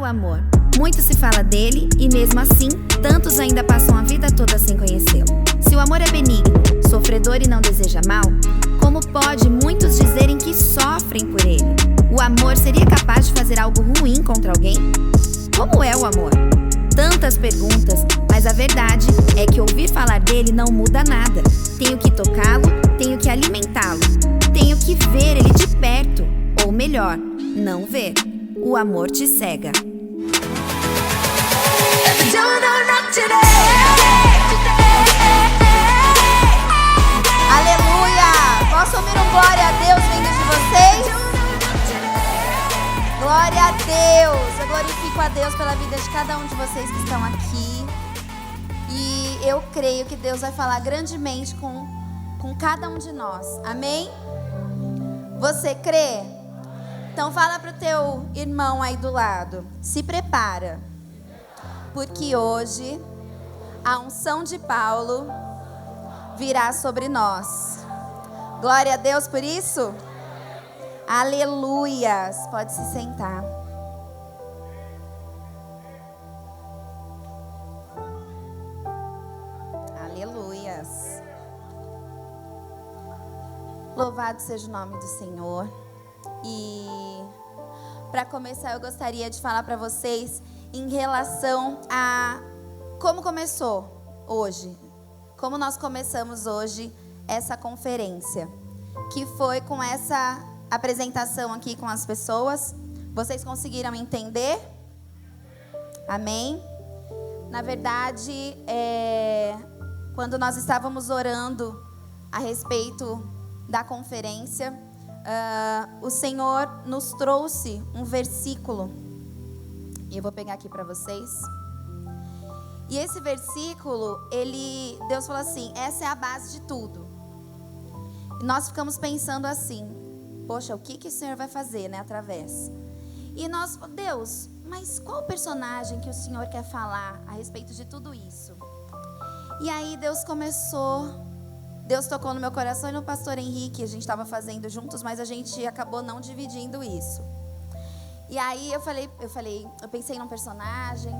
o amor? Muito se fala dele e mesmo assim, tantos ainda passam a vida toda sem conhecê-lo. Se o amor é benigno, sofredor e não deseja mal, como pode muitos dizerem que sofrem por ele? O amor seria capaz de fazer algo ruim contra alguém? Como é o amor? Tantas perguntas, mas a verdade é que ouvir falar dele não muda nada. Tenho que tocá-lo, tenho que alimentá-lo, tenho que ver ele de perto, ou melhor, não ver. O amor te cega. Aleluia! Posso ouvir um glória a Deus vindo de vocês? Glória a Deus! Eu glorifico a Deus pela vida de cada um de vocês que estão aqui. E eu creio que Deus vai falar grandemente com cada um de nós. Amém? Você crê? Então fala pro teu irmão aí do lado. Se prepara. Porque hoje a unção de Paulo virá sobre nós. Glória a Deus por isso. Aleluias. Pode se sentar. Aleluias. Louvado seja o nome do Senhor. E para começar, eu gostaria de falar para vocês em relação a como começou hoje. Como nós começamos hoje essa conferência, que foi com essa apresentação aqui com as pessoas. Vocês conseguiram entender? Amém? Na verdade, quando nós estávamos orando a respeito da conferência, o Senhor nos trouxe um versículo. E eu vou pegar aqui para vocês. E esse versículo, Deus falou assim: essa é a base de tudo. E nós ficamos pensando assim: poxa, o que o Senhor vai fazer, né, através? E nós, Deus, mas qual personagem que o Senhor quer falar a respeito de tudo isso? E aí Deus tocou no meu coração e no pastor Henrique. A gente estava fazendo juntos, mas a gente acabou não dividindo isso. E aí eu pensei num personagem.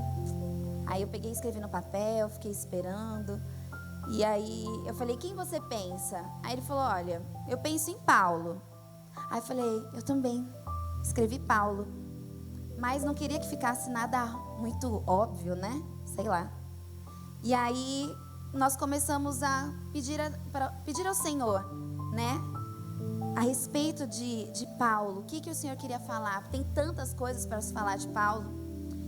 Aí eu peguei e escrevi no papel, fiquei esperando. E aí eu falei: quem você pensa? Aí ele falou: olha, eu penso em Paulo. Aí eu falei: eu também. Escrevi Paulo. Mas não queria que ficasse nada muito óbvio, né? Sei lá. E aí nós começamos a pedir ao Senhor, né? A respeito de Paulo. O que o Senhor queria falar? Tem tantas coisas para se falar de Paulo.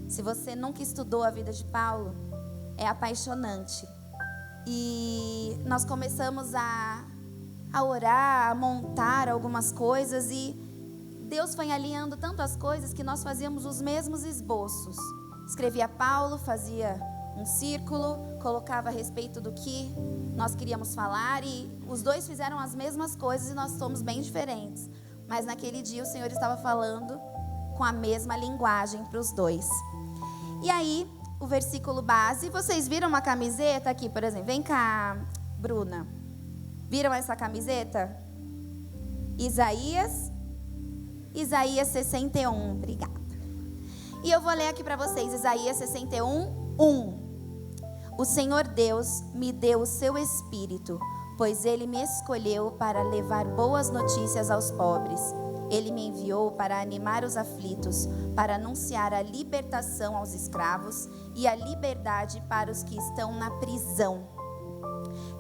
Se você nunca estudou a vida de Paulo, é apaixonante. E nós começamos a orar, a montar algumas coisas. E Deus foi alinhando tantas coisas que nós fazíamos os mesmos esboços. Escrevia Paulo, fazia um círculo, colocava a respeito do que nós queríamos falar. E os dois fizeram as mesmas coisas e nós somos bem diferentes. Mas naquele dia o Senhor estava falando com a mesma linguagem para os dois. E aí, o versículo base, vocês viram uma camiseta aqui, por exemplo? Vem cá, Bruna. Viram essa camiseta? Isaías 61, obrigada. E eu vou ler aqui para vocês, Isaías 61, 1. O Senhor Deus me deu o seu Espírito, pois Ele me escolheu para levar boas notícias aos pobres. Ele me enviou para animar os aflitos, para anunciar a libertação aos escravos e a liberdade para os que estão na prisão.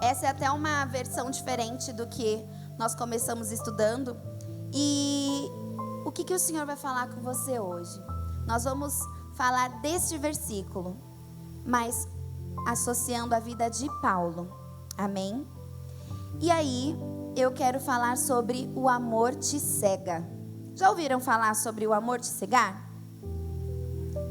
Essa é até uma versão diferente do que nós começamos estudando. E o que o Senhor vai falar com você hoje? Nós vamos falar deste versículo, mas associando a vida de Paulo. Amém? E aí, eu quero falar sobre o amor te cega. Já ouviram falar sobre o amor te cegar?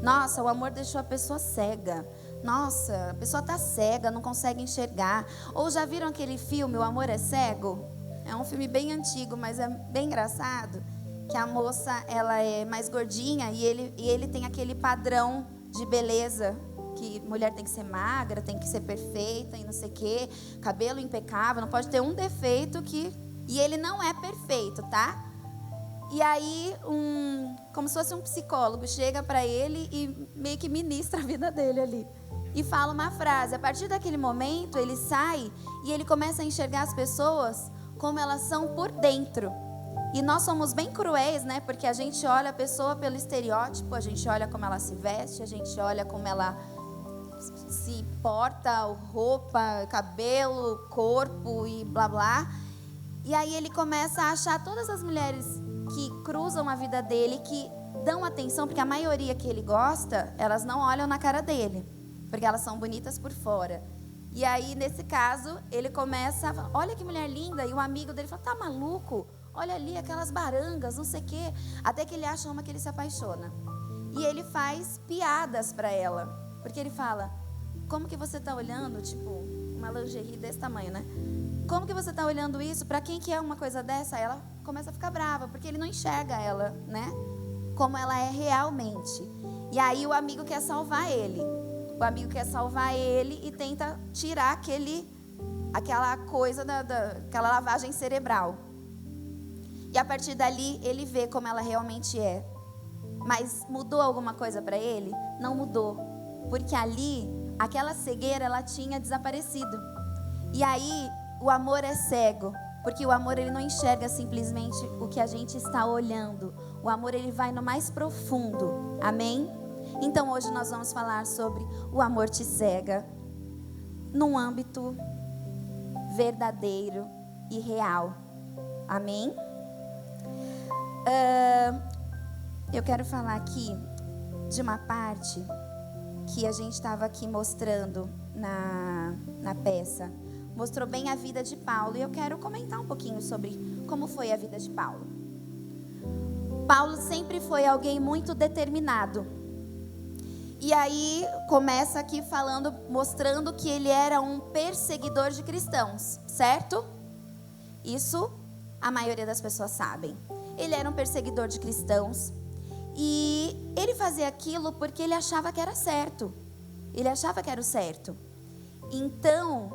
Nossa, o amor deixou a pessoa cega. Nossa, a pessoa está cega, não consegue enxergar. Ou já viram aquele filme, O Amor é Cego? É um filme bem antigo, mas é bem engraçado. Que a moça, ela é mais gordinha e ele tem aquele padrão de beleza. Que mulher tem que ser magra, tem que ser perfeita e não sei o quê. Cabelo impecável, não pode ter um defeito que... E ele não é perfeito, tá? E aí, como se fosse um psicólogo, chega para ele e meio que ministra a vida dele ali. E fala uma frase. A partir daquele momento, ele sai e ele começa a enxergar as pessoas como elas são por dentro. E nós somos bem cruéis, né? Porque a gente olha a pessoa pelo estereótipo, a gente olha como ela se veste, a gente olha como ela se porta, roupa, cabelo, corpo e blá blá. E aí ele começa a achar todas as mulheres que cruzam a vida dele, que dão atenção, porque a maioria que ele gosta, elas não olham na cara dele, porque elas são bonitas por fora. E aí, nesse caso, ele começa a falar, olha que mulher linda, e o amigo dele fala, tá maluco? Olha ali aquelas barangas, não sei o quê. Até que ele acha uma que ele se apaixona. E ele faz piadas para ela, porque ele fala, como que você tá olhando, tipo, uma lingerie desse tamanho, né? Como que você tá olhando isso? Para quem que é uma coisa dessa? Ela começa a ficar brava, porque ele não enxerga ela, né? Como ela é realmente. E aí o amigo quer salvar ele. O amigo quer salvar ele e tenta tirar aquela coisa, aquela lavagem cerebral. E a partir dali, ele vê como ela realmente é. Mas mudou alguma coisa para ele? Não mudou. Porque ali, aquela cegueira, ela tinha desaparecido. E aí, o amor é cego. Porque o amor, ele não enxerga simplesmente o que a gente está olhando. O amor, ele vai no mais profundo. Amém? Então, hoje nós vamos falar sobre o amor te cega. Num âmbito verdadeiro e real. Amém? Eu quero falar aqui de uma parte que a gente estava aqui mostrando na peça. Mostrou bem a vida de Paulo. E eu quero comentar um pouquinho sobre como foi a vida de Paulo. Paulo sempre foi alguém muito determinado. E aí começa aqui mostrando que ele era um perseguidor de cristãos, certo? Isso a maioria das pessoas sabem. Ele era um perseguidor de cristãos e ele fazia aquilo porque ele achava que era certo. Ele achava que era o certo. Então,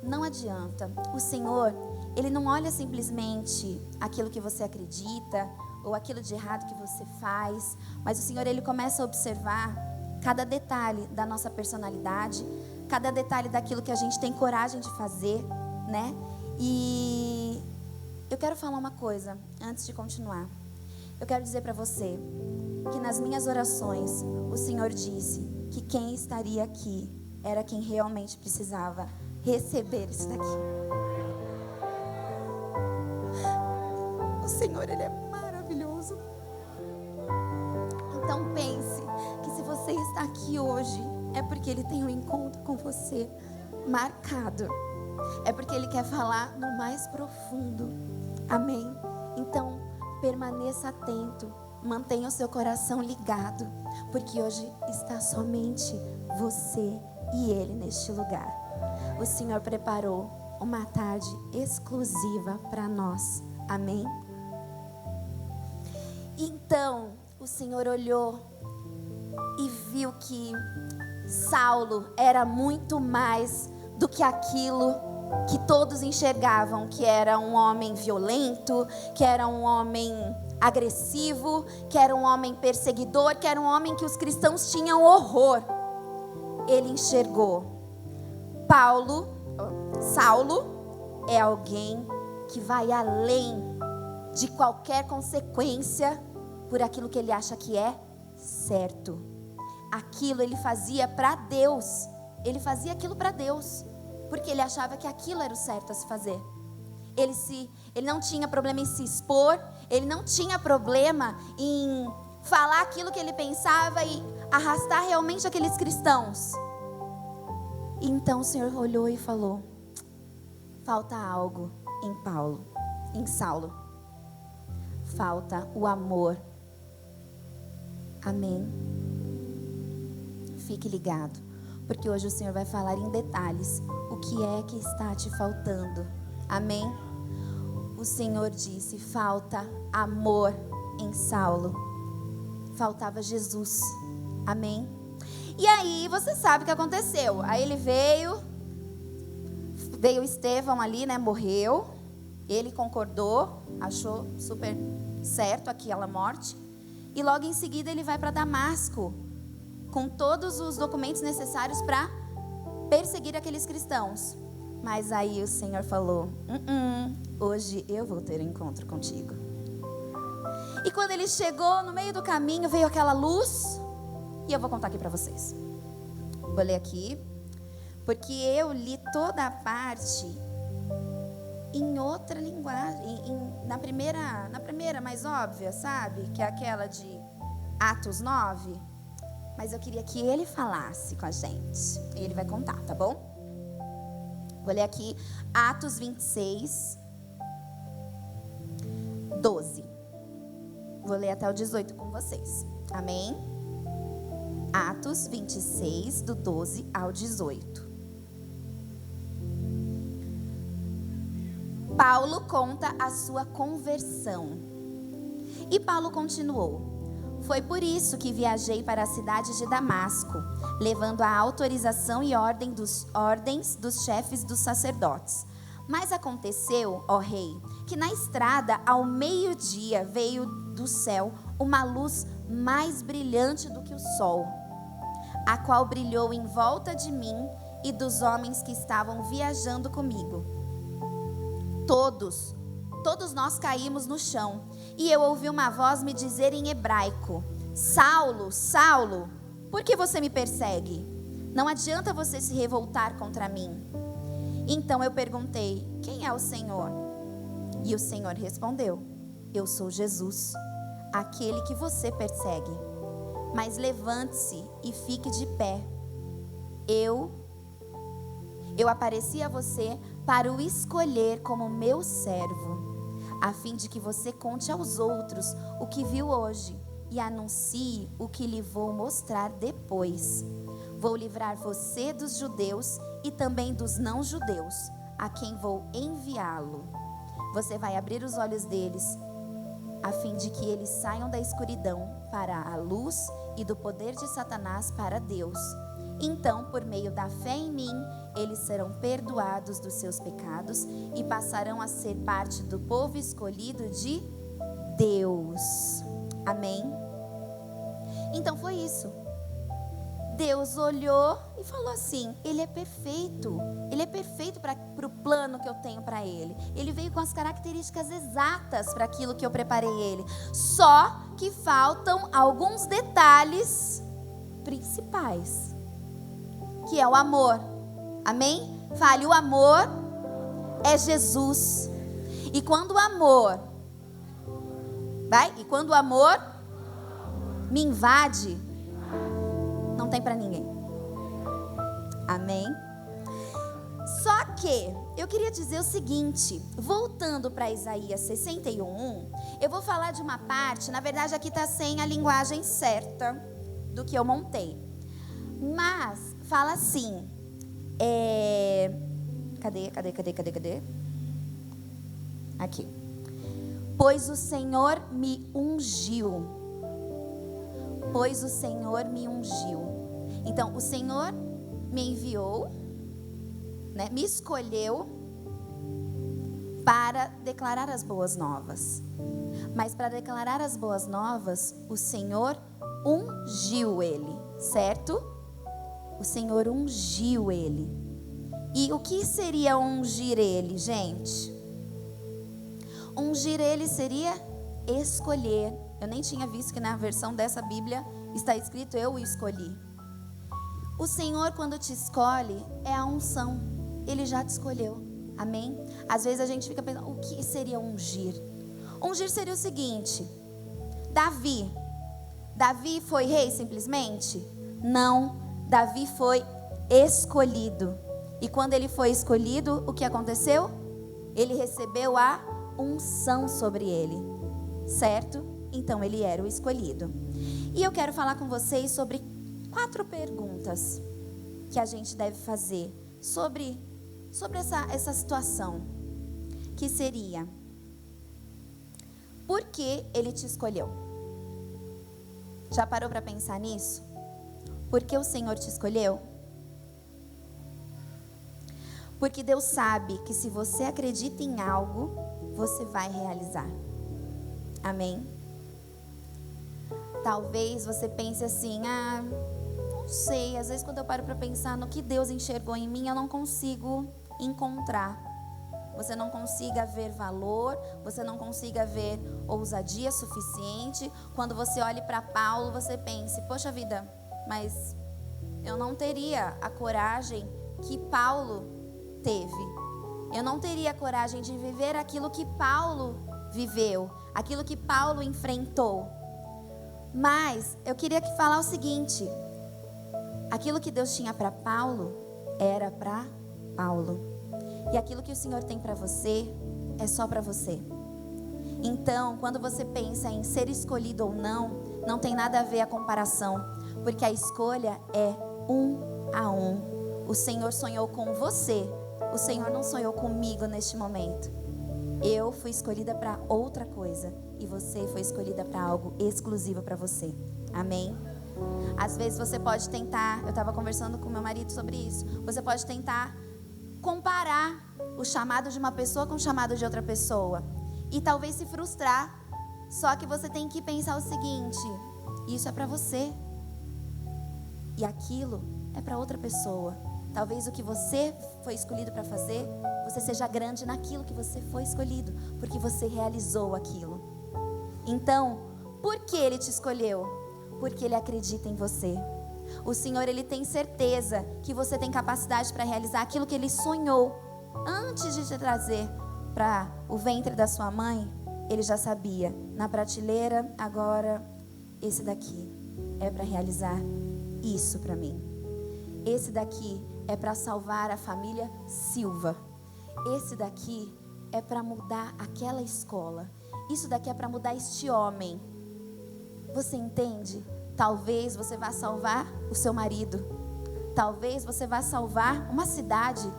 não adianta. O Senhor, Ele não olha simplesmente aquilo que você acredita ou aquilo de errado que você faz, mas o Senhor, Ele começa a observar cada detalhe da nossa personalidade, cada detalhe daquilo que a gente tem coragem de fazer, né? E eu quero falar uma coisa antes de continuar. Eu quero dizer para você que nas minhas orações o Senhor disse que quem estaria aqui era quem realmente precisava receber isso daqui. O Senhor, Ele é maravilhoso. Então pense que se você está aqui hoje é porque Ele tem um encontro com você marcado. É porque Ele quer falar no mais profundo. Amém? Então, permaneça atento. Mantenha o seu coração ligado. Porque hoje está somente você e Ele neste lugar. O Senhor preparou uma tarde exclusiva para nós. Amém? Então, o Senhor olhou e viu que Saulo era muito mais do que aquilo que todos enxergavam, que era um homem violento, que era um homem agressivo, que era um homem perseguidor, que era um homem que os cristãos tinham horror. Ele enxergou. Saulo é alguém que vai além de qualquer consequência por aquilo que ele acha que é certo. Aquilo ele fazia para Deus. Ele fazia aquilo para Deus, porque ele achava que aquilo era o certo a se fazer. Ele não tinha problema em se expor, ele não tinha problema em falar aquilo que ele pensava e arrastar realmente aqueles cristãos. Então o Senhor olhou e falou: falta algo em Saulo. Falta o amor. Amém? Fique ligado, porque hoje o Senhor vai falar em detalhes o que é que está te faltando. Amém? O Senhor disse: falta amor em Saulo. Faltava Jesus. Amém? E aí você sabe o que aconteceu. Aí ele veio Estevão ali, né? Morreu. Ele concordou, achou super certo? Aquela morte. E logo em seguida ele vai para Damasco, com todos os documentos necessários para perseguir aqueles cristãos. Mas aí o Senhor falou: hoje eu vou ter um encontro contigo. E quando ele chegou no meio do caminho, veio aquela luz. E eu vou contar aqui para vocês. Vou ler aqui, porque eu li toda a parte em outra linguagem, na primeira mais óbvia, sabe? Que é aquela de Atos 9. Mas eu queria que ele falasse com a gente. E ele vai contar, tá bom? Vou ler aqui Atos 26, 12. Vou ler até o 18 com vocês. Amém? Atos 26, do 12 ao 18. Paulo conta a sua conversão. E Paulo continuou: foi por isso que viajei para a cidade de Damasco, levando a autorização e ordens dos chefes dos sacerdotes. Mas aconteceu, ó rei, que na estrada, ao meio-dia, veio do céu uma luz mais brilhante do que o sol, a qual brilhou em volta de mim e dos homens que estavam viajando comigo. Todos nós caímos no chão, e eu ouvi uma voz me dizer em hebraico: Saulo, Saulo, por que você me persegue? Não adianta você se revoltar contra mim. Então eu perguntei: quem é o Senhor? E o Senhor respondeu: eu sou Jesus, aquele que você persegue. Mas levante-se e fique de pé. Eu apareci a você para o escolher como meu servo, a fim de que você conte aos outros o que viu hoje e anuncie o que lhe vou mostrar depois. Vou livrar você dos judeus e também dos não-judeus, a quem vou enviá-lo. Você vai abrir os olhos deles, a fim de que eles saiam da escuridão para a luz e do poder de Satanás para Deus. Então, por meio da fé em mim, eles serão perdoados dos seus pecados e passarão a ser parte do povo escolhido de Deus. Amém? Então foi isso. Deus olhou e falou assim: ele é perfeito para o plano que eu tenho para ele. Ele veio com as características exatas para aquilo que eu preparei ele. Só que faltam alguns detalhes principais, que é o amor. Amém? Fale: o amor é Jesus. E quando o amor me invade, não tem para ninguém. Amém? Só que eu queria dizer o seguinte, voltando para Isaías 61, eu vou falar de uma parte, na verdade aqui está sem a linguagem certa do que eu montei. Mas fala assim, cadê? Aqui. Pois o Senhor me ungiu. Então, o Senhor me enviou, né, me escolheu para declarar as boas novas. Mas para declarar as boas novas, o Senhor ungiu ele, certo? O Senhor ungiu ele. E o que seria ungir ele, gente? Ungir ele seria escolher. Eu nem tinha visto que na versão dessa Bíblia está escrito: eu o escolhi. O Senhor, quando te escolhe, é a unção. Ele já te escolheu. Amém? Às vezes a gente fica pensando: o que seria ungir? Ungir seria o seguinte: Davi foi rei simplesmente? Não. Davi foi escolhido. E quando ele foi escolhido, o que aconteceu? Ele recebeu a unção sobre ele, certo? Então ele era o escolhido. E eu quero falar com vocês sobre 4 perguntas que a gente deve fazer sobre essa situação, que seria: por que ele te escolheu? Já parou para pensar nisso? Por que o Senhor te escolheu? Porque Deus sabe que se você acredita em algo, você vai realizar. Amém? Talvez você pense assim, não sei, às vezes quando eu paro para pensar no que Deus enxergou em mim, eu não consigo encontrar. Você não consiga ver valor, você não consiga ver ousadia suficiente. Quando você olhe para Paulo, você pense, poxa vida, mas eu não teria a coragem que Paulo teve. Eu não teria a coragem de viver aquilo que Paulo viveu, aquilo que Paulo enfrentou. Mas eu queria falar o seguinte: aquilo que Deus tinha para Paulo era para Paulo, e aquilo que o Senhor tem para você é só para você. Então, quando você pensa em ser escolhido ou não, não tem nada a ver a comparação, porque a escolha é 1 a 1. O Senhor sonhou com você, o Senhor não sonhou comigo neste momento. Eu fui escolhida para outra coisa e você foi escolhida para algo exclusivo para você. Amém? Às vezes você pode tentar, eu estava conversando com meu marido sobre isso, você pode tentar comparar o chamado de uma pessoa com o chamado de outra pessoa e talvez se frustrar. Só que você tem que pensar o seguinte: isso é para você e aquilo é para outra pessoa. Talvez o que você foi escolhido para fazer, você seja grande naquilo que você foi escolhido, porque você realizou aquilo. Então, por que Ele te escolheu? Porque Ele acredita em você. O Senhor, Ele tem certeza que você tem capacidade para realizar aquilo que Ele sonhou. Antes de te trazer para o ventre da sua mãe, Ele já sabia. Na prateleira, agora, esse daqui é para realizar isso para mim. Esse daqui é para salvar a família Silva. Esse daqui é para mudar aquela escola. Isso daqui é para mudar este homem. Você entende? Talvez você vá salvar o seu marido. Talvez você vá salvar uma cidade.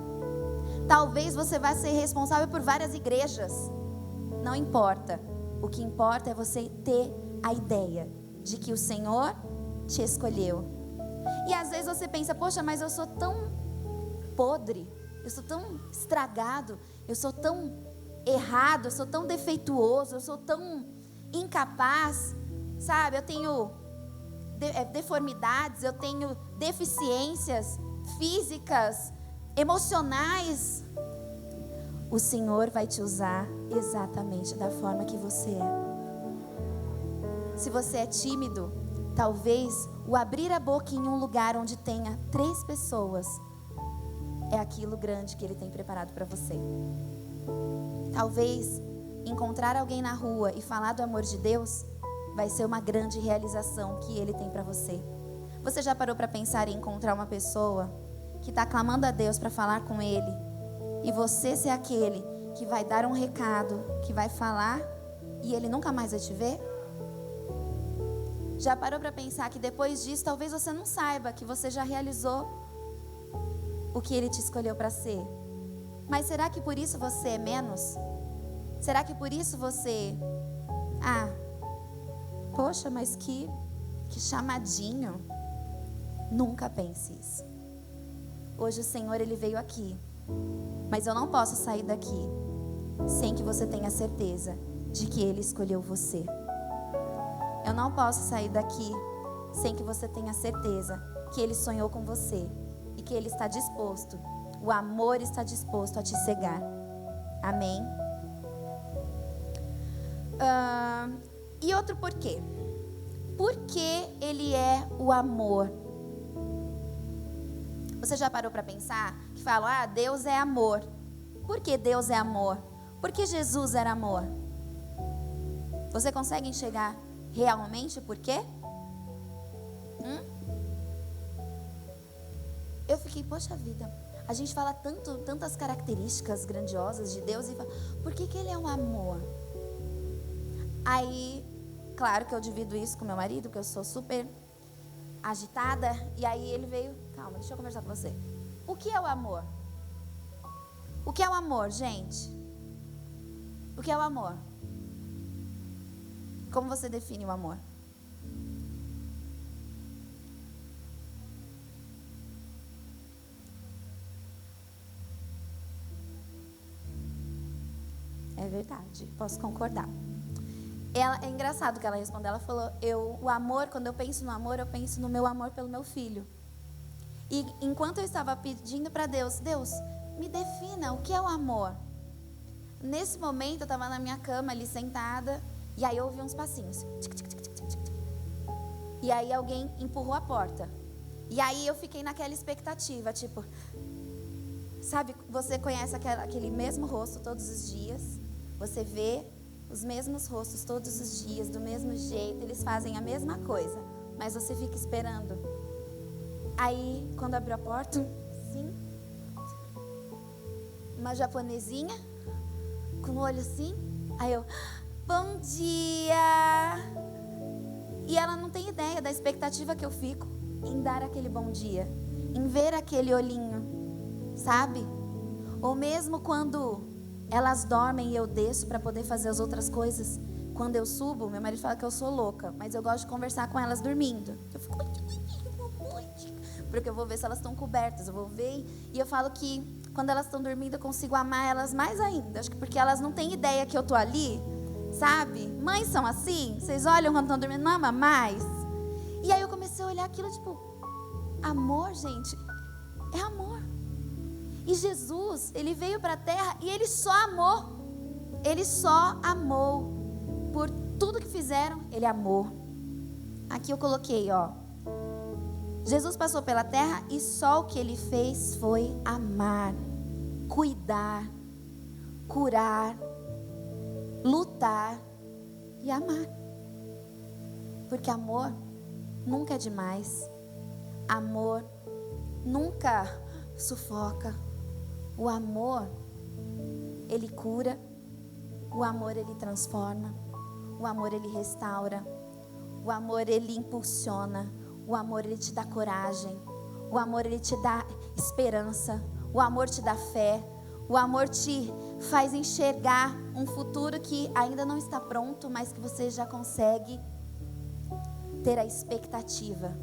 Talvez você vá ser responsável por várias igrejas. Não importa. O que importa é você ter a ideia de que o Senhor te escolheu. E às vezes você pensa, poxa, mas eu sou tão podre, eu sou tão estragado, eu sou tão errado, eu sou tão defeituoso, eu sou tão incapaz, sabe? Eu tenho deformidades, eu tenho deficiências físicas, emocionais. O Senhor vai te usar exatamente da forma que você é. Se você é tímido, talvez o abrir a boca em um lugar onde tenha 3 pessoas é aquilo grande que Ele tem preparado para você. Talvez encontrar alguém na rua e falar do amor de Deus vai ser uma grande realização que Ele tem para você. Você já parou para pensar em encontrar uma pessoa que está clamando a Deus para falar com Ele e você ser aquele que vai dar um recado, que vai falar e Ele nunca mais vai te ver? Já parou para pensar que depois disso talvez você não saiba que você já realizou o que Ele te escolheu para ser? Mas será que por isso você é menos? Será que por isso você... poxa, mas que chamadinho. Nunca pense isso. Hoje o Senhor, Ele veio aqui. Mas eu não posso sair daqui sem que você tenha certeza de que Ele escolheu você. Eu não posso sair daqui sem que você tenha certeza que Ele sonhou com você e que Ele está disposto, o amor está disposto a te cegar. Amém? E outro porquê. Por que Ele é o amor? Você já parou para pensar? Que falam, Deus é amor. Por que Deus é amor? Porque Jesus era amor. Você consegue enxergar realmente por quê? Eu fiquei, poxa vida, a gente fala tantas características grandiosas de Deus e fala, por que Ele é um amor? Aí, claro que eu divido isso com meu marido, porque eu sou super agitada, e aí ele veio, calma, deixa eu conversar com você. O que é o amor? O que é o amor, gente? O que é o amor? Como você define o amor? É verdade, posso concordar. É engraçado que ela respondeu. Ela falou, o amor, quando eu penso no amor, eu penso no meu amor pelo meu filho. E enquanto eu estava pedindo para Deus, me defina o que é o amor. Nesse momento, eu estava na minha cama ali sentada, e aí eu ouvi uns passinhos. Tic, tic, tic, tic, tic, tic. E aí alguém empurrou a porta. E aí eu fiquei naquela expectativa, tipo... Sabe, você conhece aquele mesmo rosto todos os dias. Você vê os mesmos rostos todos os dias, do mesmo jeito. Eles fazem a mesma coisa, mas você fica esperando. Aí, quando abriu a porta, sim, uma japonesinha, com o olho assim. Aí eu, bom dia! E ela não tem ideia da expectativa que eu fico em dar aquele bom dia, em ver aquele olhinho, sabe? Ou mesmo quando elas dormem e eu desço para poder fazer as outras coisas. Quando eu subo, meu marido fala que eu sou louca, mas eu gosto de conversar com elas dormindo. Eu fico, porque eu vou ver se elas estão cobertas, eu vou ver. E eu falo que quando elas estão dormindo eu consigo amar elas mais ainda. Acho que porque elas não têm ideia que eu tô ali, sabe? Mães são assim, vocês olham quando estão dormindo, não ama mais. E aí eu comecei a olhar aquilo tipo, amor, gente, é amor. E Jesus, ele veio para a terra e ele só amou. Ele só amou. Por tudo que fizeram, ele amou. Aqui eu coloquei, ó. Jesus passou pela terra e só o que ele fez foi amar, cuidar, curar, lutar e amar. Porque amor nunca é demais. Amor nunca sufoca. O amor, ele cura. O amor, ele transforma. O amor, ele restaura. O amor, ele impulsiona. O amor, ele te dá coragem. O amor, ele te dá esperança. O amor te dá fé. O amor te faz enxergar um futuro que ainda não está pronto, mas que você já consegue ter a expectativa.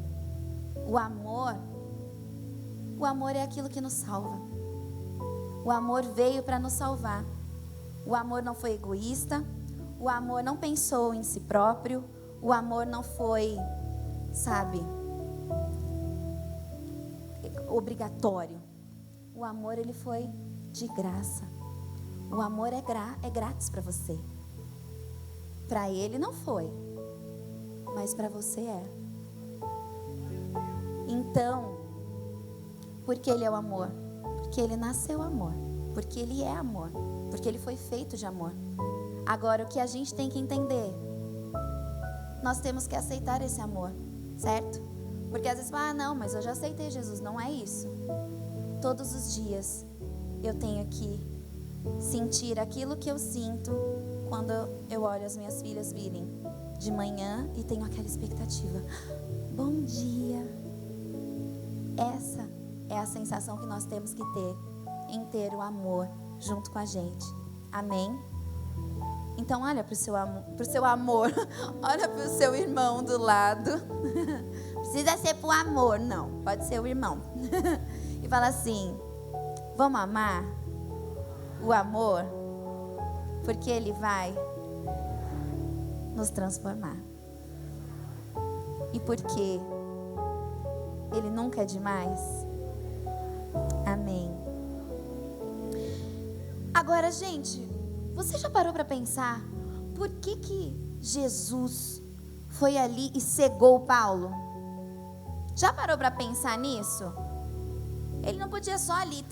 O amor é aquilo que nos salva. O amor veio para nos salvar. O amor não foi egoísta. O amor não pensou em si próprio. O amor não foi, sabe, obrigatório. O amor, ele foi de graça. O amor é grátis para você. Para ele não foi, mas para você é. Então, porque ele é o amor? Porque ele nasceu amor. Porque ele é amor. Porque ele foi feito de amor. Agora, o que a gente tem que entender? Nós temos que aceitar esse amor, certo? Porque às vezes fala, não, mas eu já aceitei Jesus. Não é isso. Todos os dias eu tenho que sentir aquilo que eu sinto quando eu olho as minhas filhas virem de manhã e tenho aquela expectativa. Bom dia. Essa é a sensação que nós temos que ter em ter o amor junto com a gente. Amém? Então olha para o seu amor, olha para o seu irmão do lado. Precisa ser para o amor, não, pode ser o irmão. E fala assim, vamos amar o amor, porque ele vai nos transformar. E porque ele nunca é demais. Amém. Agora, gente, você já parou para pensar por que Jesus foi ali e cegou Paulo? Já parou para pensar nisso? Ele não podia só ali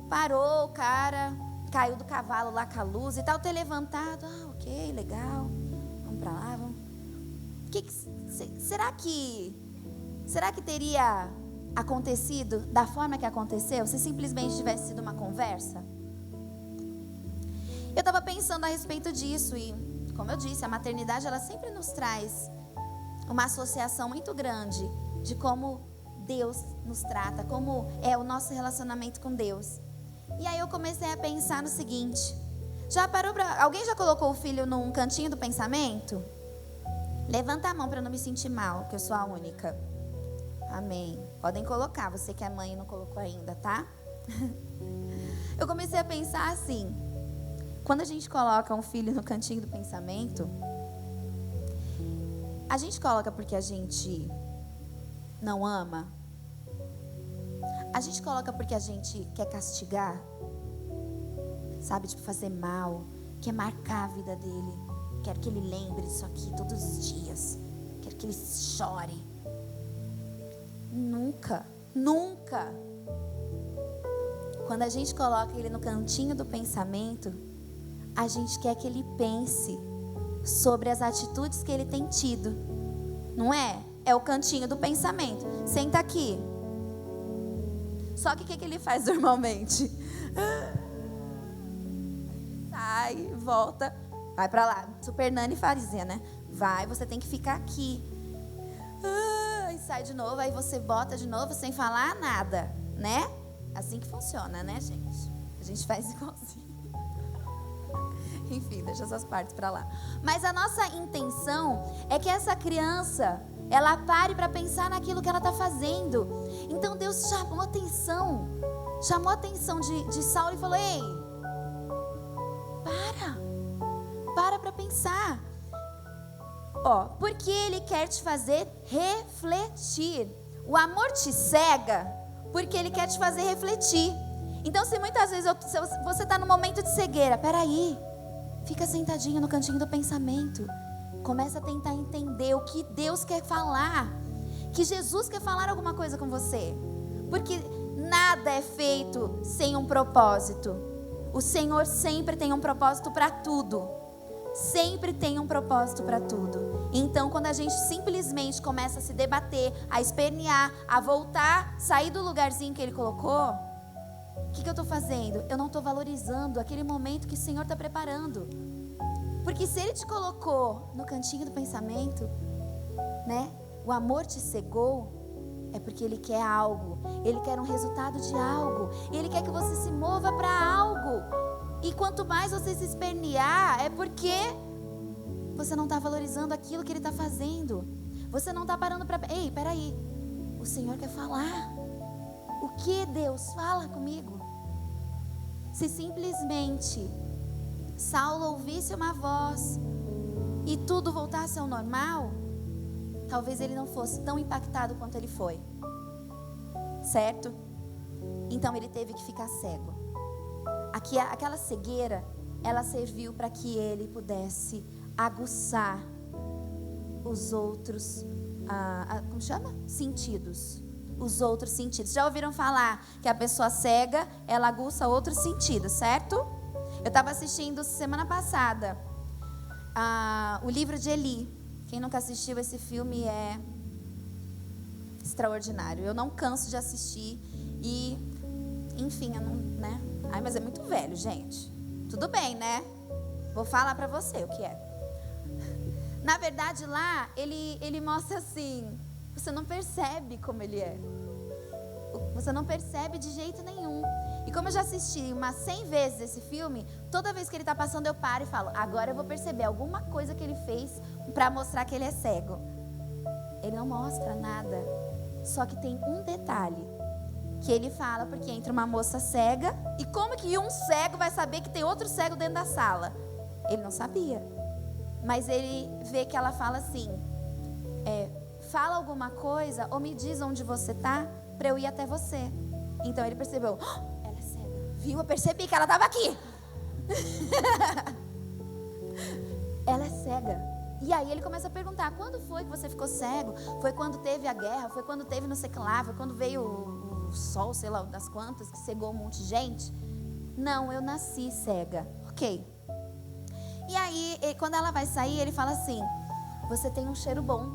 parou o cara, caiu do cavalo lá com a luz e tal, ter levantado, ok, legal, vamos para lá, vamos. Será que teria acontecido da forma que aconteceu se simplesmente tivesse sido uma conversa? Eu estava pensando a respeito disso e, como eu disse, a maternidade ela sempre nos traz uma associação muito grande de como Deus nos trata, como é o nosso relacionamento com Deus. E aí eu comecei a pensar no seguinte: alguém já colocou o filho num cantinho do pensamento? Levanta a mão para eu não me sentir mal, que eu sou a única. Amém. Podem colocar, você que é mãe e não colocou ainda, tá? Eu comecei a pensar assim: quando a gente coloca um filho no cantinho do pensamento, A gente coloca porque a gente não ama? A gente coloca porque a gente quer castigar? Sabe, tipo, fazer mal, quer marcar a vida dele, quer que ele lembre disso aqui todos os dias, quer que ele chore. Nunca, nunca. Quando a gente coloca ele no cantinho do pensamento, a gente quer que ele pense sobre as atitudes que ele tem tido, não é? É o cantinho do pensamento. Senta aqui. Só que o que ele faz normalmente? Sai, volta, vai pra lá. Super Nani fazia, né? Vai, você tem que ficar aqui. E sai de novo, aí você bota de novo sem falar nada, né? Assim que funciona, né, gente? A gente faz igualzinho. Enfim, deixa essas partes pra lá. Mas a nossa intenção é que essa criança, ela pare para pensar naquilo que ela está fazendo. Então Deus chamou a atenção de Saulo e falou: ei, para pensar. Porque Ele quer te fazer refletir. O amor te cega porque Ele quer te fazer refletir. Então, se muitas vezes você está no momento de cegueira, peraí, fica sentadinho no cantinho do pensamento. Começa a tentar entender o que Deus quer falar, que Jesus quer falar alguma coisa com você. Porque nada é feito sem um propósito. O Senhor sempre tem um propósito para tudo. Sempre tem um propósito para tudo. Então, quando a gente simplesmente começa a se debater, a espernear, a voltar, sair do lugarzinho que Ele colocou, o que eu estou fazendo? Eu não estou valorizando aquele momento que o Senhor está preparando. Porque se Ele te colocou no cantinho do pensamento, né? O amor te cegou, é porque Ele quer algo. Ele quer um resultado de algo. Ele quer que você se mova para algo. E quanto mais você se espernear, é porque você não está valorizando aquilo que Ele está fazendo. Você não está parando para... Ei, peraí. O Senhor quer falar. O que, Deus? Fala comigo. Se simplesmente Saulo ouvisse uma voz e tudo voltasse ao normal, talvez ele não fosse tão impactado quanto ele foi. Certo? Então ele teve que ficar cego. Aquela cegueira, ela serviu para que ele pudesse aguçar os outros, como chama? Sentidos. Os outros sentidos. Já ouviram falar que a pessoa cega, ela aguça outros sentidos, certo? Eu estava assistindo semana passada o livro de Eli. Quem nunca assistiu esse filme é extraordinário. Eu não canso de assistir e, enfim, eu não, né? Ai, mas é muito velho, gente. Tudo bem, né? Vou falar pra você o que é. Na verdade, lá, ele mostra assim, você não percebe como ele é. Você não percebe de jeito nenhum. E como eu já assisti umas 100 vezes esse filme, toda vez que ele está passando eu paro e falo, agora eu vou perceber alguma coisa que ele fez para mostrar que ele é cego. Ele não mostra nada. Só que tem um detalhe que ele fala, porque entra uma moça cega, e como que um cego vai saber que tem outro cego dentro da sala? Ele não sabia. Mas ele vê que ela fala assim, fala alguma coisa ou me diz onde você está para eu ir até você. Então ele percebeu, ela é cega. Viu? Eu percebi que ela estava aqui. Ela é cega. E aí ele começa a perguntar, quando foi que você ficou cego? Foi quando teve a guerra? Foi quando teve não sei o que lá? Foi quando veio o sol, sei lá das quantas, que cegou um monte de gente? Não, eu nasci cega. Ok. E aí, quando ela vai sair, ele fala assim, você tem um cheiro bom.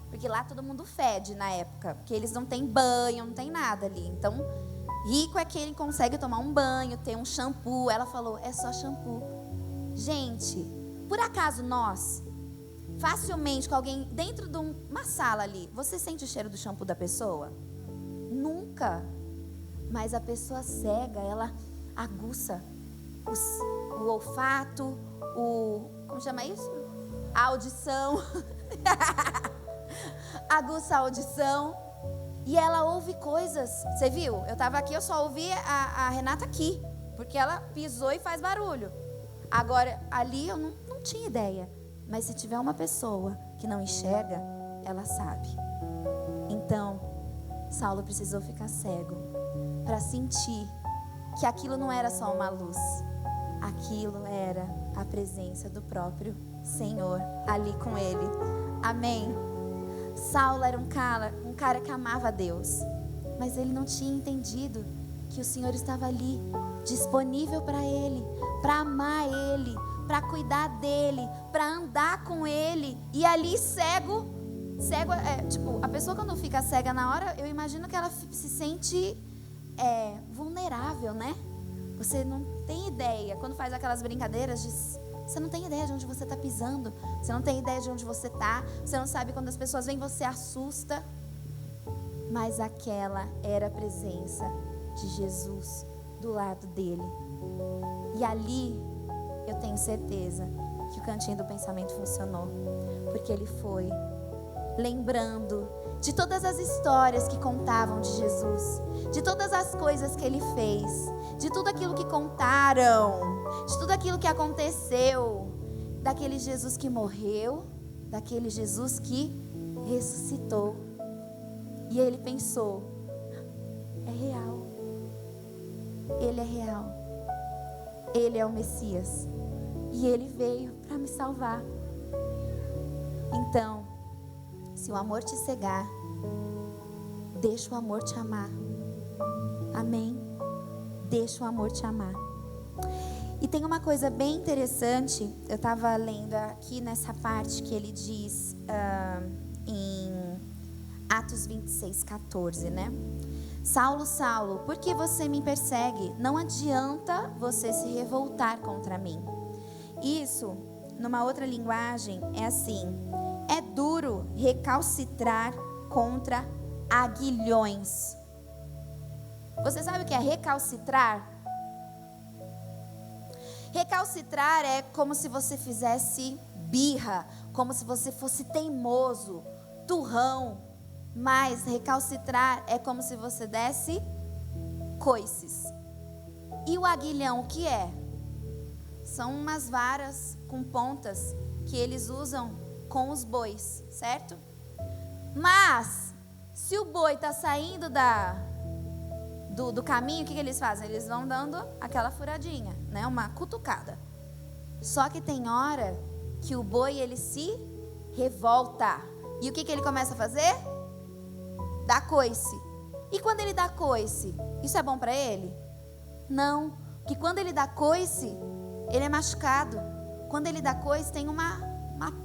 Porque lá todo mundo fede na época. Porque eles não têm banho, não tem nada ali. Então, rico é quem consegue tomar um banho, ter um shampoo. Ela falou, é só shampoo. Gente, por acaso nós, facilmente com alguém dentro de uma sala ali, você sente o cheiro do shampoo da pessoa? Nunca. Mas a pessoa cega, ela aguça o olfato, como chama isso? A audição. Aguça a audição. E ela ouve coisas. Você viu? Eu estava aqui, eu só ouvi a Renata aqui, porque ela pisou e faz barulho. Agora, ali eu não tinha ideia. Mas se tiver uma pessoa que não enxerga, ela sabe. Então, Saulo precisou ficar cego para sentir que aquilo não era só uma luz. Aquilo era a presença do próprio Senhor ali com ele. Amém? Saulo era um cara que amava a Deus, mas ele não tinha entendido que o Senhor estava ali, disponível para ele, para amar ele, para cuidar dele, para andar com ele. E ali cego tipo, a pessoa quando fica cega na hora, eu imagino que ela se sente vulnerável, né? Você não tem ideia, quando faz aquelas brincadeiras, você não tem ideia de onde você está pisando, você não tem ideia de onde você está, você não sabe quando as pessoas vêm, você assusta. Mas aquela era a presença de Jesus do lado dele. E ali, eu tenho certeza que o cantinho do pensamento funcionou, porque ele foi lembrando de todas as histórias que contavam de Jesus, de todas as coisas que ele fez, de tudo aquilo que contaram, de tudo aquilo que aconteceu, daquele Jesus que morreu, daquele Jesus que ressuscitou. E ele pensou: é real, ele é real, ele é o Messias, e ele veio para me salvar. Então, se o amor te cegar, deixa o amor te amar. Amém? Deixa o amor te amar. E tem uma coisa bem interessante, eu estava lendo aqui nessa parte que ele diz em Atos 26:14, né? Saulo, Saulo, por que você me persegue? Não adianta você se revoltar contra mim. Isso, numa outra linguagem, é assim: é duro recalcitrar contra aguilhões. Você sabe o que é recalcitrar? Recalcitrar é como se você fizesse birra, como se você fosse teimoso, turrão. Mas recalcitrar é como se você desse coices. E o aguilhão, o que é? São umas varas com pontas que eles usam com os bois, certo? Mas, se o boi está saindo do caminho, o que eles fazem? Eles vão dando aquela furadinha, né? Uma cutucada. Só que tem hora que o boi, ele se revolta. E o que ele começa a fazer? Dá coice. E quando ele dá coice, isso é bom para ele? Não. Porque quando ele dá coice, ele é machucado. Quando ele dá coice, tem uma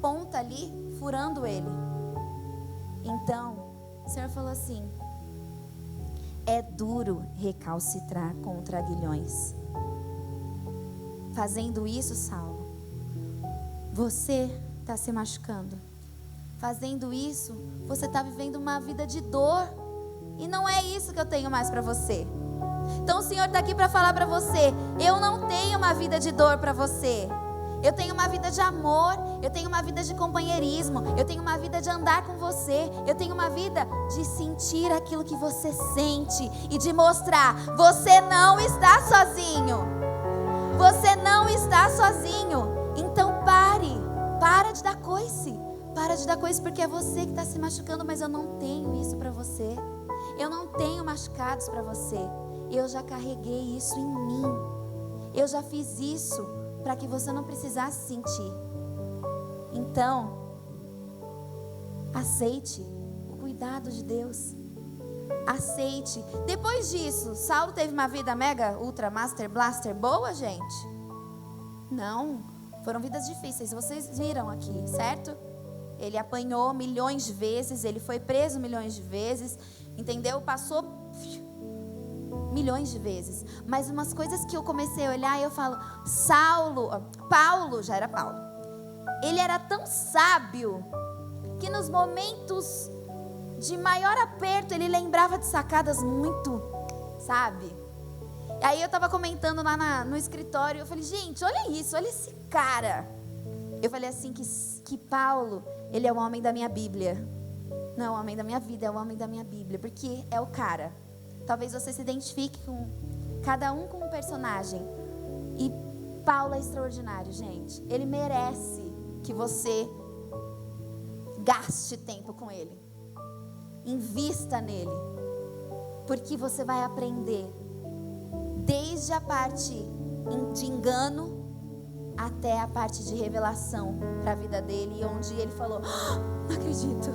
ponta ali furando ele. Então, o Senhor falou assim: é duro recalcitrar contra aguilhões. Fazendo isso, Saulo, você está se machucando. Fazendo isso, você está vivendo uma vida de dor. E não é isso que eu tenho mais para você. Então o Senhor está aqui para falar para você: eu não tenho uma vida de dor para você. Eu tenho uma vida de amor, eu tenho uma vida de companheirismo, eu tenho uma vida de andar com você, eu tenho uma vida de sentir aquilo que você sente e de mostrar: você não está sozinho. Você não está sozinho. Então para de dar coice. Para de dar coice, porque é você que está se machucando, mas eu não tenho isso para você. Eu não tenho machucados para você. Eu já carreguei isso em mim. Eu já fiz isso para que você não precisasse sentir. Então, aceite o cuidado de Deus. Aceite. Depois disso, Saulo teve uma vida mega, ultra, master, blaster boa, gente? Não. Foram vidas difíceis. Vocês viram aqui, certo? Ele apanhou milhões de vezes, ele foi preso milhões de vezes, entendeu? Passou milhões de vezes. Mas umas coisas que eu comecei a olhar e eu falo: Paulo, já era Paulo. Ele era tão sábio que nos momentos de maior aperto ele lembrava de sacadas muito, sabe? E aí eu estava comentando lá no escritório, eu falei: gente, olha isso, olha esse cara. Eu falei assim que Paulo, ele é o homem da minha Bíblia. Não é o homem da minha vida, é o homem da minha Bíblia. Porque é o cara. Talvez você se identifique com cada um com um personagem. E Paulo é extraordinário, gente. Ele merece que você gaste tempo com Ele. Invista nele. Porque você vai aprender desde a parte de engano até a parte de revelação para a vida dele, onde ele falou: não acredito,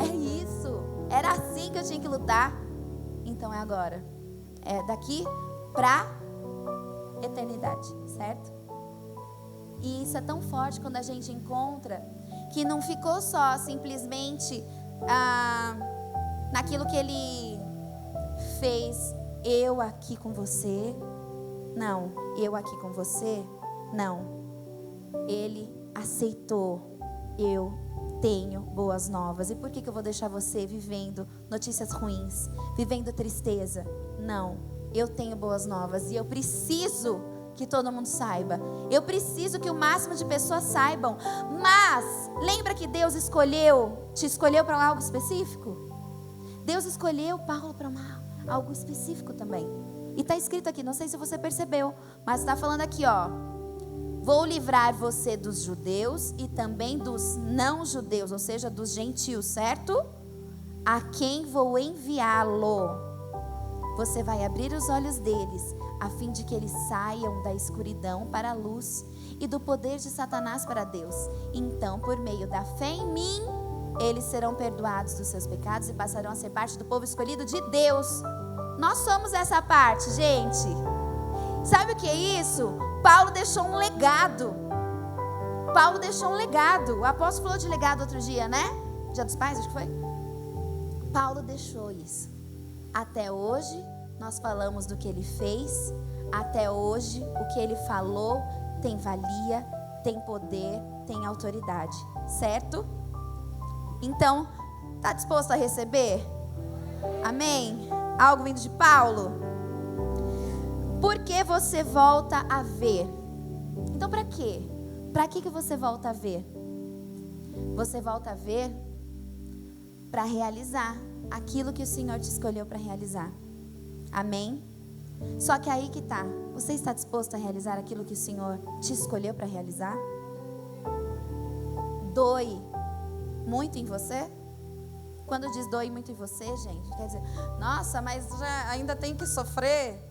é isso, era assim que eu tinha que lutar. Então é agora, é daqui para eternidade, certo? E isso é tão forte quando a gente encontra que não ficou só simplesmente naquilo que ele fez, eu aqui com você. Não, eu aqui com você, não. Ele aceitou, eu tenho boas novas. E por que eu vou deixar você vivendo notícias ruins, vivendo tristeza? Não, eu tenho boas novas e eu preciso que todo mundo saiba. Eu preciso que o máximo de pessoas saibam. Mas, lembra que Deus te escolheu para algo específico? Deus escolheu Paulo para algo específico também. E está escrito aqui, não sei se você percebeu, mas está falando aqui, ó: vou livrar você dos judeus e também dos não judeus, ou seja, dos gentios, certo? A quem vou enviá-lo. Você vai abrir os olhos deles, a fim de que eles saiam da escuridão para a luz e do poder de Satanás para Deus. Então, por meio da fé em mim, eles serão perdoados dos seus pecados e passarão a ser parte do povo escolhido de Deus. Nós somos essa parte, gente. Sabe o que é isso? Paulo deixou um legado. Paulo deixou um legado. O apóstolo falou de legado outro dia, né? Dia dos Pais, acho que foi. Paulo deixou isso. Até hoje, nós falamos do que ele fez. Até hoje, o que ele falou tem valia, tem poder, tem autoridade. Certo? Então, está disposto a receber? Amém? Algo vindo de Paulo? Por que você volta a ver? Então, para quê? Para que você volta a ver? Você volta a ver para realizar aquilo que o Senhor te escolheu para realizar. Amém? Só que aí que tá. Você está disposto a realizar aquilo que o Senhor te escolheu para realizar? Doe muito em você? Quando diz doe muito em você, gente, quer dizer, nossa, mas já ainda tem que sofrer?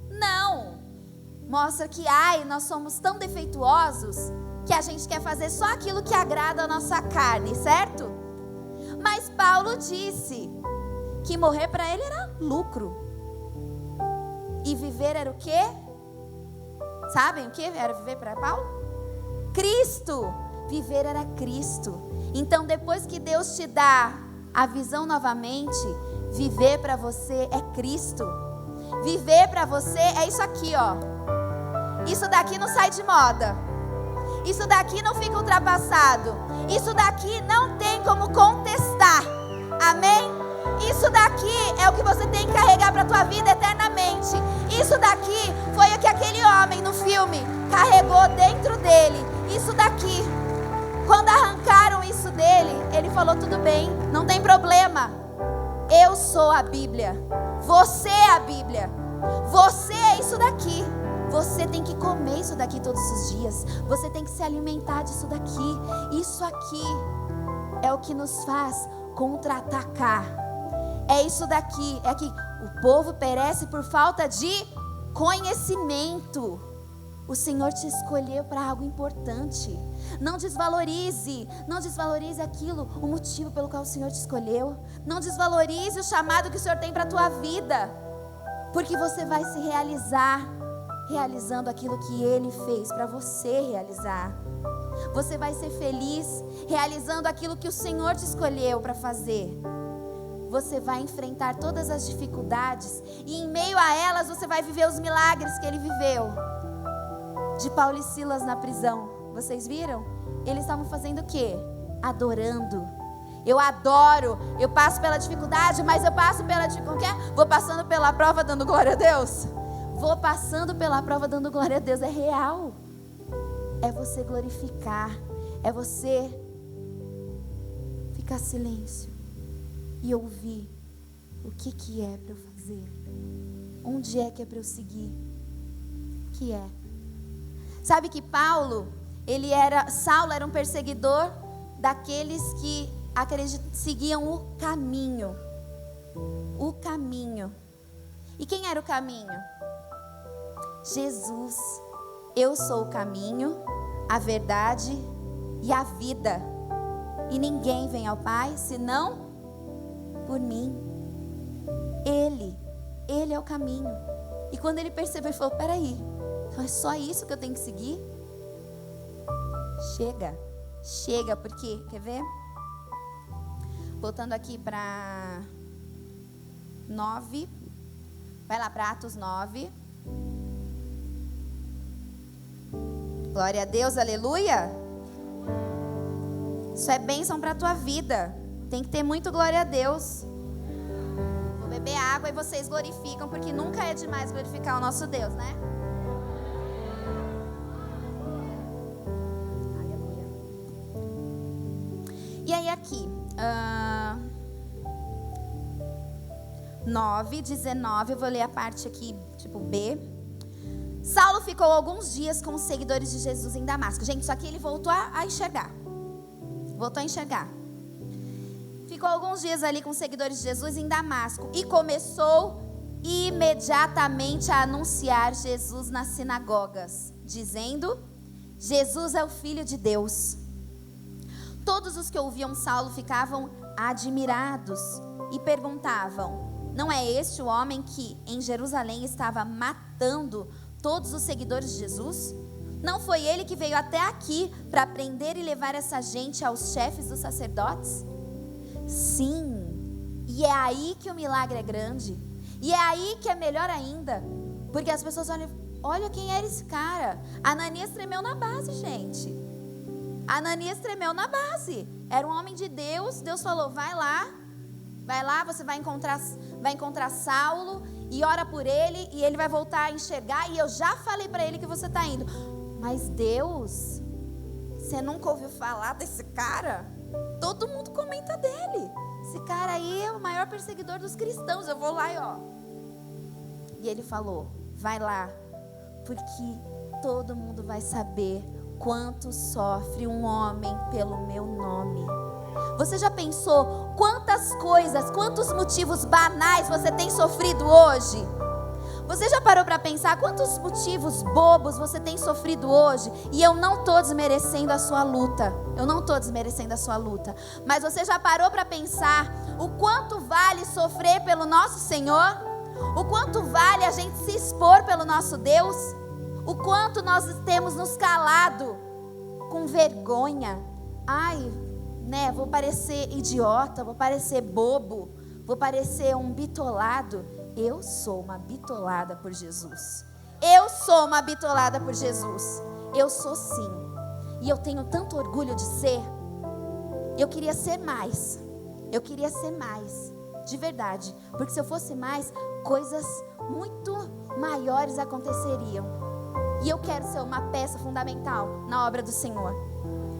Não! Mostra que, nós somos tão defeituosos que a gente quer fazer só aquilo que agrada a nossa carne, certo? Mas Paulo disse que morrer para ele era lucro. E viver era o quê? Sabem o que era viver para Paulo? Cristo! Viver era Cristo. Então, depois que Deus te dá a visão novamente, viver para você é Cristo. Viver para você é isso aqui, ó. Isso daqui não sai de moda. Isso daqui não fica ultrapassado. Isso daqui não tem como contestar. Amém? Isso daqui é o que você tem que carregar para a tua vida eternamente. Isso daqui foi o que aquele homem no filme carregou dentro dele. Isso daqui. Quando arrancaram isso dele, ele falou: tudo bem, não tem problema. Eu sou a Bíblia. Você é a Bíblia. Você é isso daqui. Você tem que comer isso daqui todos os dias. Você tem que se alimentar disso daqui. Isso aqui é o que nos faz contra-atacar. É isso daqui. É que o povo perece por falta de conhecimento. O Senhor te escolheu para algo importante. Não desvalorize aquilo, o motivo pelo qual o Senhor te escolheu. Não desvalorize o chamado que o Senhor tem para a tua vida. Porque você vai se realizando aquilo que Ele fez para você realizar. Você vai ser feliz realizando aquilo que o Senhor te escolheu para fazer. Você vai enfrentar todas as dificuldades e em meio a elas você vai viver os milagres que Ele viveu. De Paulo e Silas na prisão, vocês viram? Eles estavam fazendo o quê? Adorando. Eu adoro, eu passo pela dificuldade, mas eu passo pela dificuldade. Vou passando pela prova dando glória a Deus. Vou passando pela prova dando glória a Deus. É real. É você glorificar. É você ficar silêncio e ouvir o que é para eu fazer. Onde é que é para eu seguir? O que é? Sabe que Paulo, Saulo era um perseguidor daqueles que seguiam o caminho. O caminho. E quem era o caminho? Jesus. Eu sou o caminho, a verdade e a vida. E ninguém vem ao Pai senão por mim. Ele é o caminho. E quando ele percebeu, ele falou: peraí, é só isso que eu tenho que seguir? Chega, porque, quer ver? Voltando aqui para 9, vai lá para Atos 9. Glória a Deus, aleluia. Isso é bênção para a tua vida. Tem que ter muito glória a Deus. Vou beber água e vocês glorificam, porque nunca é demais glorificar o nosso Deus, né? Aleluia. E aí aqui, 9, 19, eu vou ler a parte aqui, tipo B. Saulo ficou alguns dias com os seguidores de Jesus em Damasco. Gente, isso aqui ele voltou a enxergar. Ficou alguns dias ali com os seguidores de Jesus em Damasco. E começou imediatamente a anunciar Jesus nas sinagogas, dizendo: Jesus é o Filho de Deus. Todos os que ouviam Saulo ficavam admirados e perguntavam: não é este o homem que em Jerusalém estava matando todos os seguidores de Jesus? Não foi ele que veio até aqui para prender e levar essa gente aos chefes dos sacerdotes? Sim, e é aí que o milagre é grande. E é aí que é melhor ainda, porque as pessoas olha quem era esse cara. Ananias tremeu na base, gente. Ananias tremeu na base. Era um homem de Deus. Deus falou: vai lá, você vai encontrar Saulo e ora por ele, e ele vai voltar a enxergar, e eu já falei para ele que você está indo. Mas Deus, você nunca ouviu falar desse cara? Todo mundo comenta dele. Esse cara aí é o maior perseguidor dos cristãos. Eu vou lá e ele falou: vai lá, porque todo mundo vai saber quanto sofre um homem pelo meu nome. Você já pensou quantas coisas, quantos motivos banais você tem sofrido hoje? Você já parou para pensar quantos motivos bobos você tem sofrido hoje? E eu não estou desmerecendo a sua luta. Mas você já parou para pensar o quanto vale sofrer pelo nosso Senhor? O quanto vale a gente se expor pelo nosso Deus? O quanto nós temos nos calado com vergonha? Vou parecer idiota, vou parecer bobo, vou parecer um bitolado. Eu sou uma bitolada por Jesus. Eu sou sim. E eu tenho tanto orgulho de ser. Eu queria ser mais. De verdade. Porque se eu fosse mais, coisas muito maiores aconteceriam. E eu quero ser uma peça fundamental na obra do Senhor.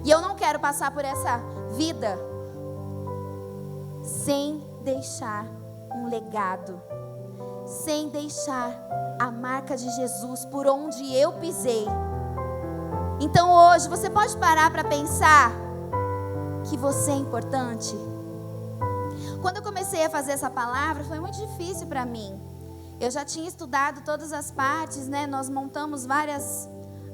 E eu não quero passar por essa vida sem deixar um legado, sem deixar a marca de Jesus por onde eu pisei. Então hoje você pode parar para pensar que você é importante. Quando eu comecei a fazer essa palavra, foi muito difícil para mim. Eu já tinha estudado todas as partes, né? Nós montamos várias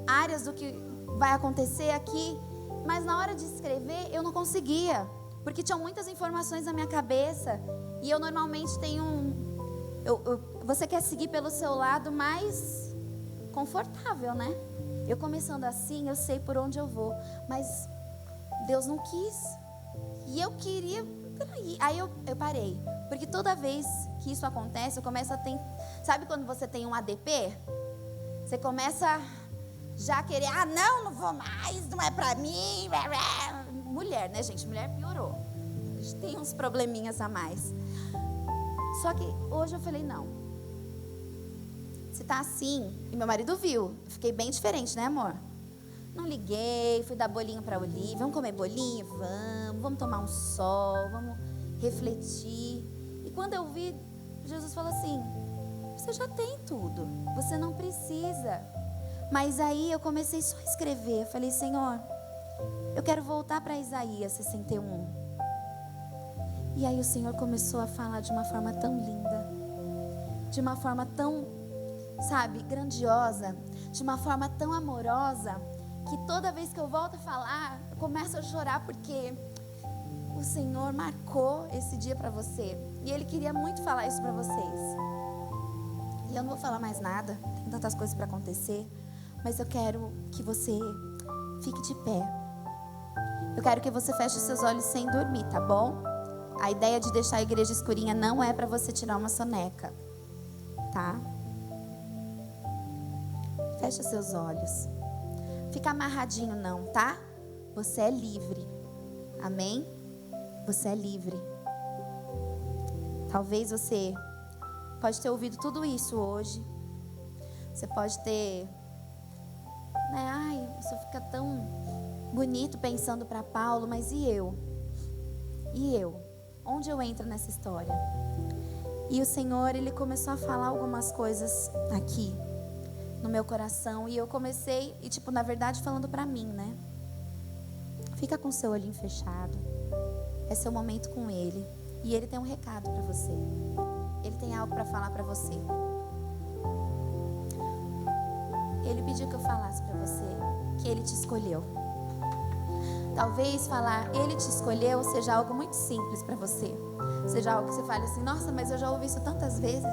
áreas do que vai acontecer aqui. Mas na hora de escrever, eu não conseguia. Porque tinham muitas informações na minha cabeça. E eu normalmente tenho você quer seguir pelo seu lado mais confortável, né? Eu começando assim, eu sei por onde eu vou. Mas Deus não quis. E eu queria... Aí eu parei. Porque toda vez que isso acontece, eu começo a ter... Sabe quando você tem um ADP? Você começa já a querer... não vou mais, não é pra mim. Mulher, né, gente? Mulher piorou. A gente tem uns probleminhas a mais. Só que hoje eu falei, não. Se tá assim... E meu marido viu. Eu fiquei bem diferente, né, amor? Não liguei, fui dar bolinho para Olivia. Vamos comer bolinho? Vamos tomar um sol, vamos refletir. E quando eu vi, Jesus falou assim: você já tem tudo, você não precisa. Mas aí eu comecei só a escrever. Eu falei, Senhor, eu quero voltar para Isaías 61. E aí o Senhor começou a falar de uma forma tão linda, de uma forma tão, sabe, grandiosa, de uma forma tão amorosa, que toda vez que eu volto a falar, eu começo a chorar porque o Senhor marcou esse dia para você. E Ele queria muito falar isso para vocês. E eu não vou falar mais nada, tem tantas coisas para acontecer, mas eu quero que você fique de pé. Eu quero que você feche os seus olhos sem dormir, tá bom? A ideia de deixar a igreja escurinha não é para você tirar uma soneca, tá? Fecha seus olhos. Fica amarradinho não, tá? Você é livre. Amém? Você é livre. Talvez você pode ter ouvido tudo isso hoje. Você pode ter, né? Ai, isso fica tão bonito pensando para Paulo, mas e eu? E eu? Onde eu entro nessa história? E o Senhor, Ele começou a falar algumas coisas aqui no meu coração. E eu comecei, e tipo, na verdade falando para mim, né? Fica com seu olhinho fechado. É seu momento com Ele. E Ele tem um recado para você. Ele tem algo para falar para você. Ele pediu que eu falasse para você que Ele te escolheu. Talvez falar Ele te escolheu seja algo muito simples para você. Seja algo que você fale assim, nossa, mas eu já ouvi isso tantas vezes.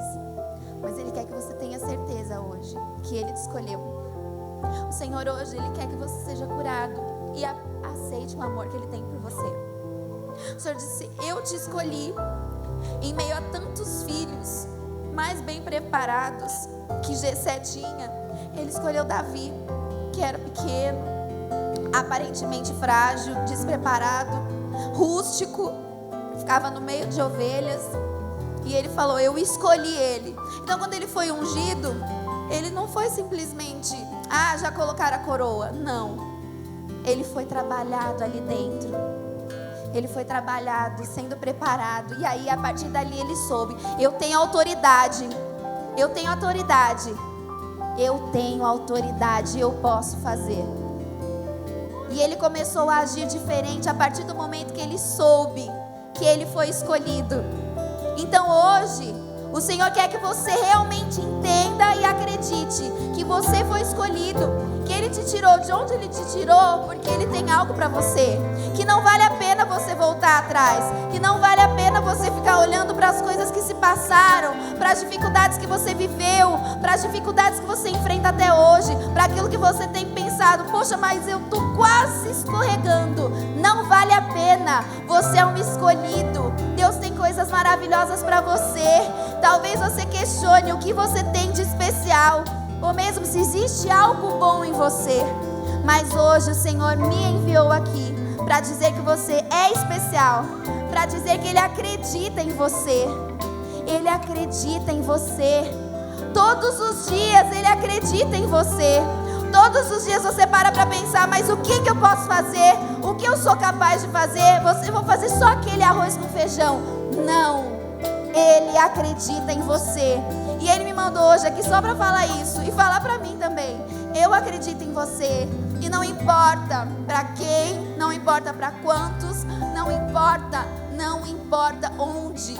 Mas Ele quer que você tenha certeza hoje que Ele te escolheu. O Senhor hoje, Ele quer que você seja curado e aceite o amor que Ele tem por você. O Senhor disse, eu te escolhi em meio a tantos filhos mais bem preparados que Jessé tinha. Ele escolheu Davi, que era pequeno, aparentemente frágil, despreparado, rústico, ficava no meio de ovelhas. E Ele falou, eu escolhi ele. Então quando ele foi ungido, ele não foi simplesmente, já colocaram a coroa. Não, ele foi trabalhado ali dentro. Ele foi trabalhado, sendo preparado. E aí a partir dali ele soube, eu tenho autoridade. Eu tenho autoridade. Eu tenho autoridade, eu posso fazer. E ele começou a agir diferente a partir do momento que ele soube que ele foi escolhido. Então hoje, o Senhor quer que você realmente entenda e acredite que você foi escolhido, que Ele te tirou de onde Ele te tirou, porque Ele tem algo para você, que não vale a pena você voltar atrás, que não vale a pena você ficar olhando para as coisas que se passaram, para as dificuldades que você viveu, para as dificuldades que você enfrenta até hoje, para aquilo que você tem pensado, poxa, mas eu tô quase escorregando. Não vale a pena, você é um escolhido. Deus tem coisas maravilhosas para você. Talvez você questione o que você tem de especial, ou mesmo se existe algo bom em você. Mas hoje o Senhor me enviou aqui para dizer que você é especial, para dizer que Ele acredita em você. Ele acredita em você. Todos os dias Ele acredita em você. Todos os dias você para pensar, mas o que eu posso fazer? O que eu sou capaz de fazer? Eu vou fazer só aquele arroz com feijão. Não, Ele acredita em você. E Ele me mandou hoje aqui só para falar isso e falar para mim também. Eu acredito em você. E não importa para quem, não importa para quantos, não importa onde.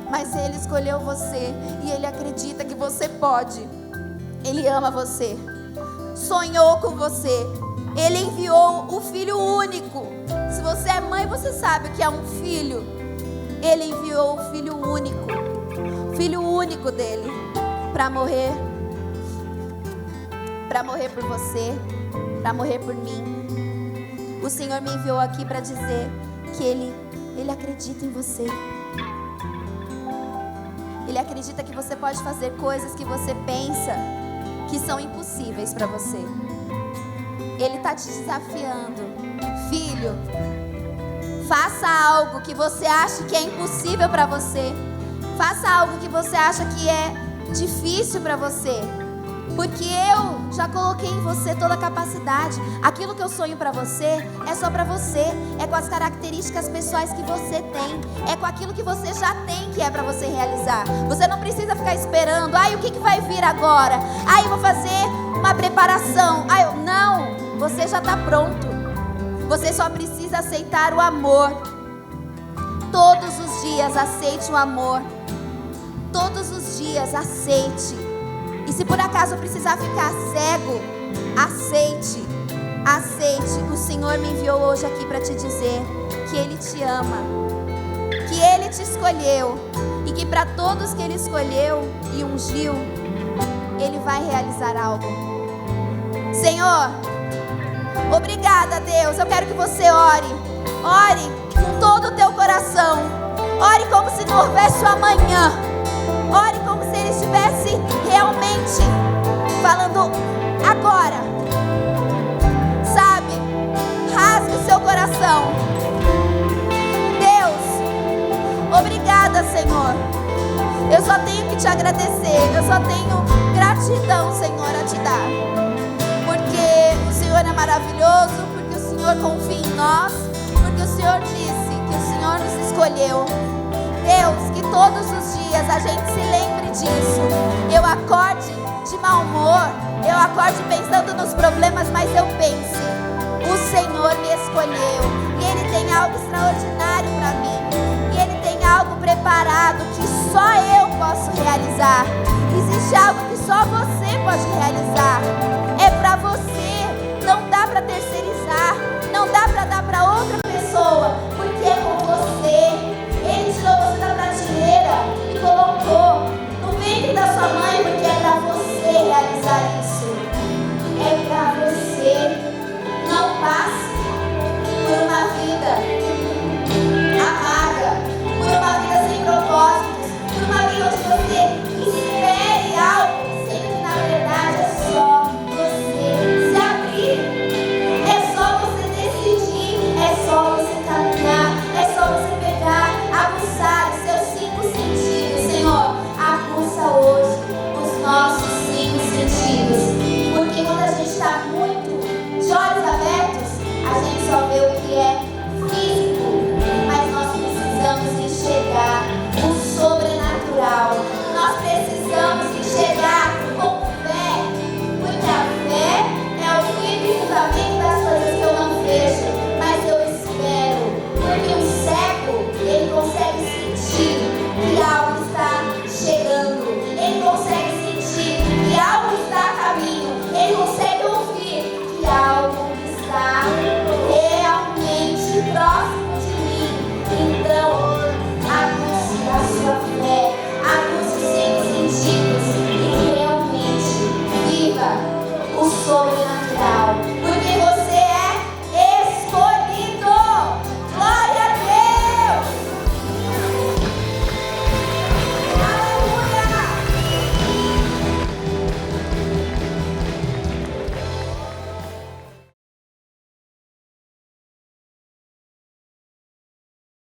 Mas Ele escolheu você e Ele acredita que você pode. Ele ama você. Sonhou com você. Ele enviou o Filho único. Se você é mãe, você sabe o que é um filho. Ele enviou o Filho único dele para morrer por você, para morrer por mim. O Senhor me enviou aqui para dizer que Ele acredita em você. Ele acredita que você pode fazer coisas que você pensa que são impossíveis para você. Ele está te desafiando. Filho, faça algo que você acha que é impossível para você. Faça algo que você acha que é difícil para você. Porque eu já coloquei em você toda a capacidade. Aquilo que eu sonho para você é só para você. É com as características pessoais que você tem. É com aquilo que você já tem que é para você realizar. Você não precisa ficar esperando. O que vai vir agora? Eu vou fazer uma preparação. Não, você já está pronto. Você só precisa aceitar o amor. Todos os dias aceite o amor. Todos os dias aceite. E se por acaso precisar ficar cego, aceite. Aceite. O Senhor me enviou hoje aqui para te dizer que Ele te ama, que Ele te escolheu e que para todos que Ele escolheu e ungiu, Ele vai realizar algo. Senhor, obrigada, Deus. Eu quero que você ore. Ore com todo o teu coração. Ore como se não houvesse o amanhã. Ore como se Ele estivesse realmente falando agora. Sabe? Rasgue o seu coração. Deus, obrigada, Senhor. Eu só tenho que te agradecer. Eu só tenho gratidão, Senhor, a te dar. Porque o Senhor é maravilhoso, porque o Senhor confia em nós, porque o Senhor disse que o Senhor nos escolheu. Deus, que todos os dias a gente se lembre disso. Eu acorde de mau humor, eu acorde pensando nos problemas, mas eu pense, o Senhor me escolheu e Ele tem algo extraordinário para mim. E Ele tem algo preparado que só eu posso realizar. Existe algo que só você pode realizar. É para você, não dá para terceirizar.